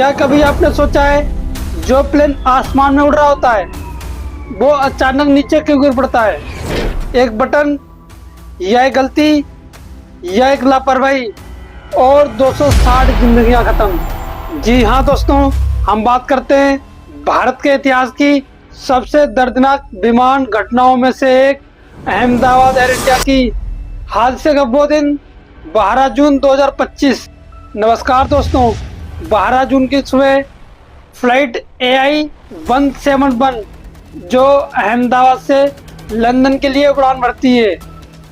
क्या कभी आपने सोचा है, जो प्लेन आसमान में उड़ रहा होता है वो अचानक नीचे क्यों गिर पड़ता है? एक बटन, या एक गलती, या एक लापरवाही, और 260 जिंदगियां खत्म। जी हाँ दोस्तों, हम बात करते हैं भारत के इतिहास की सबसे दर्दनाक विमान घटनाओं में से एक, अहमदाबाद एयर इंडिया की। हादसे का वो दिन 12 जून 2025। नमस्कार दोस्तों, 12 जून की सुबह फ्लाइट AI 171 जो अहमदाबाद से लंदन के लिए उड़ान भरती है,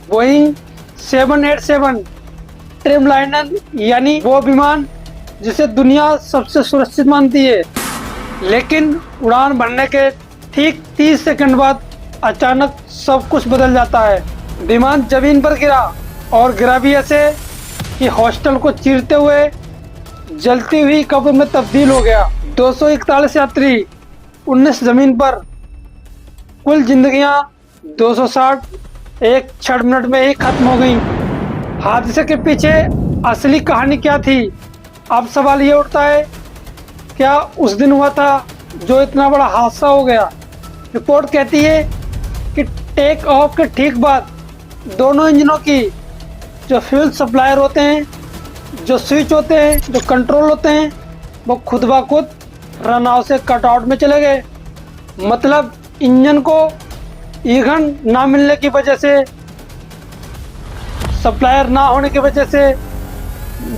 बोइंग 787 ड्रीमलाइनर, यानी वो विमान जिसे दुनिया सबसे सुरक्षित मानती है। लेकिन उड़ान भरने के ठीक 30 सेकंड बाद अचानक सब कुछ बदल जाता है। विमान जमीन पर गिरा, और गिरा भी ऐसे कि हॉस्टल को चीरते हुए जलती हुई कब्र में तब्दील हो गया। 241 यात्री, 19 जमीन पर। कुल जिंदगियां 260 एक क्षण मिनट में ही खत्म हो गई। हादसे के पीछे असली कहानी क्या थी? अब सवाल ये उठता है, क्या उस दिन हुआ था जो इतना बड़ा हादसा हो गया? रिपोर्ट कहती है कि टेक ऑफ के ठीक बाद दोनों इंजनों की जो फ्यूल सप्लायर होते हैं, जो स्विच होते हैं, जो कंट्रोल होते हैं, वो खुद ब खुद रनआउट से कटआउट में चले गए। मतलब इंजन को ईंधन ना मिलने की वजह से, सप्लायर ना होने की वजह से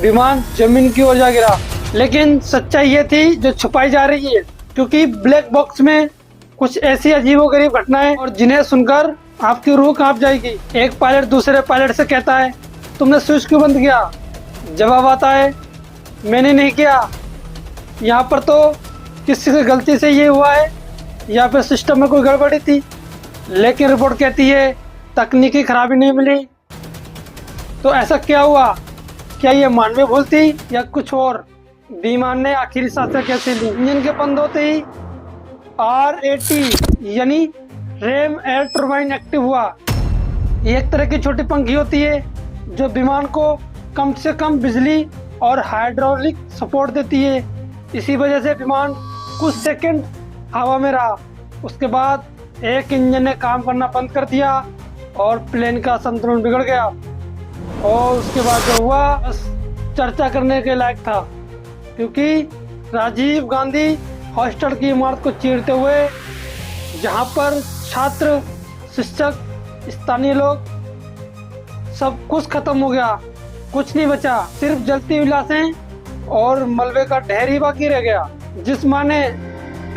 विमान जमीन की ओर जा गिरा। लेकिन सच्चाई ये थी जो छुपाई जा रही है, क्योंकि ब्लैक बॉक्स में कुछ ऐसी अजीबोगरीब घटनाएं और जिन्हें सुनकर आपकी रूह कांप जाएगी। एक पायलट दूसरे पायलट से कहता है, तुमने स्विच क्यों बंद किया? जवाब आता है, मैंने नहीं किया। यहाँ पर तो किसी की गलती से ये हुआ है, या फिर सिस्टम में कोई गड़बड़ी थी। लेकिन रिपोर्ट कहती है तकनीकी खराबी नहीं मिली। तो ऐसा क्या हुआ? क्या ये मानवीय भूल थी या कुछ और? विमान ने आखिरी सांसें कैसे ली? इंजन के बंद होते ही RAT यानी रेम एयर टर्बाइन एक्टिव हुआ। ये एक तरह की छोटी पंखी होती है जो विमान को कम से कम बिजली और हाइड्रोलिक सपोर्ट देती है। इसी वजह से विमान कुछ सेकंड हवा में रहा। उसके बाद एक इंजन ने काम करना बंद कर दिया और प्लेन का संतुलन बिगड़ गया। और उसके बाद जो हुआ बस चर्चा करने के लायक था, क्योंकि राजीव गांधी हॉस्टल की इमारत को चीरते हुए, जहां पर छात्र, शिक्षक, स्थानीय लोग, सब कुछ खत्म हो गया। कुछ नहीं बचा, सिर्फ जलती हुई लाशें और मलबे का ढेर ही बाकी रह गया। जिस माँ ने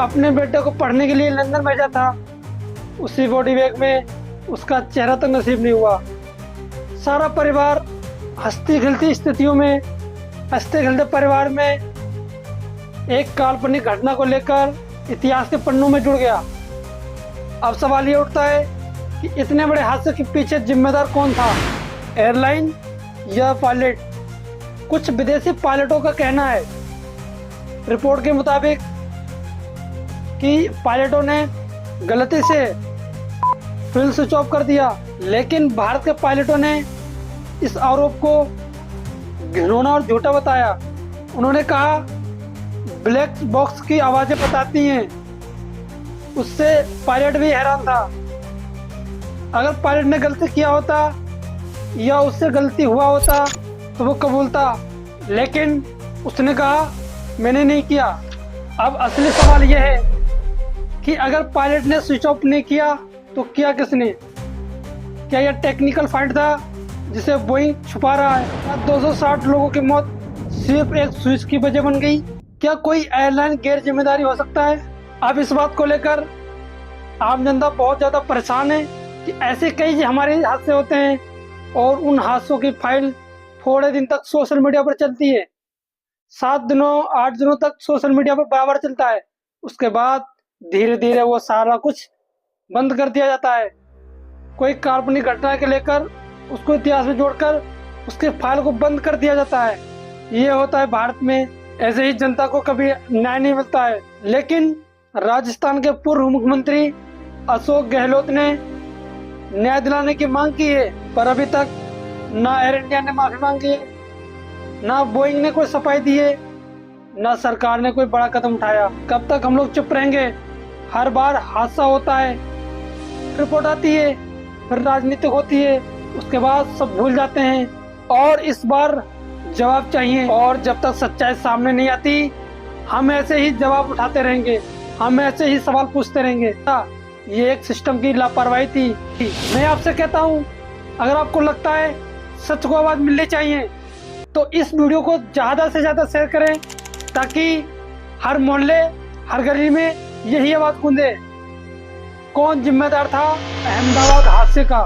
अपने बेटे को पढ़ने के लिए लंदन भेजा था, उसी बॉडी बैग में उसका चेहरा तक नसीब नहीं हुआ। सारा परिवार हंसती खेलती स्थितियों में, हंसते खेलते परिवार में एक काल्पनिक घटना को लेकर इतिहास के पन्नों में जुड़ गया। अब सवाल ये उठता है कि इतने बड़े हादसे के पीछे जिम्मेदार कौन था? एयरलाइन या पायलट? कुछ विदेशी पायलटों का कहना है, रिपोर्ट के मुताबिक, कि पायलटों ने गलती से फ्यूल स्विच ऑफ कर दिया। लेकिन भारत के पायलटों ने इस आरोप को घिनौना और झूठा बताया। उन्होंने कहा, ब्लैक बॉक्स की आवाजें बताती हैं। उससे पायलट भी हैरान था। अगर पायलट ने गलती किया होता या उससे गलती हुआ होता तो वो कबूलता, लेकिन उसने कहा मैंने नहीं किया। अब असली सवाल यह है कि अगर पायलट ने स्विच ऑफ नहीं किया तो किया किसने? क्या यह टेक्निकल फॉल्ट था जिसे बोइंग छुपा रहा है? क्या 260 लोगों की मौत सिर्फ एक स्विच की वजह बन गई? क्या कोई एयरलाइन गैर जिम्मेदारी हो सकता है? अब इस बात को लेकर आम जनता बहुत ज़्यादा परेशान है कि ऐसे कई हमारे हादसे होते हैं, और उन हादसों की फाइल थोड़े दिन तक सोशल मीडिया पर चलती है। 7 दिनों 8 दिनों तक सोशल मीडिया पर बराबर चलता है। उसके बाद धीरे धीरे वो सारा कुछ बंद कर दिया जाता है। कोई काल्पनिक घटना के लेकर उसको इतिहास में जोड़कर उसके फाइल को बंद कर दिया जाता है। ये होता है भारत में। ऐसे ही जनता को कभी न्याय नहीं मिलता है। लेकिन राजस्थान के पूर्व मुख्यमंत्री अशोक गहलोत ने न्याय दिलाने की मांग की है, पर अभी तक ना एयर इंडिया ने माफी मांगी है, ना बोइंग ने कोई सफाई दी है, न सरकार ने कोई बड़ा कदम उठाया। कब तक हम लोग चुप रहेंगे? हर बार हादसा होता है, रिपोर्ट आती है, फिर राजनीतिक होती है, उसके बाद सब भूल जाते हैं। और इस बार जवाब चाहिए, और जब तक सच्चाई सामने नहीं आती हम ऐसे ही जवाब उठाते रहेंगे, हम ऐसे ही सवाल पूछते रहेंगे। ये एक सिस्टम की लापरवाही थी। मैं आपसे कहता हूँ, अगर आपको लगता है सच को आवाज मिलनी चाहिए तो इस वीडियो को ज्यादा से ज्यादा शेयर करें, ताकि हर मोहल्ले, हर गली में यही आवाज गूंजे। कौन जिम्मेदार था अहमदाबाद हादसे का?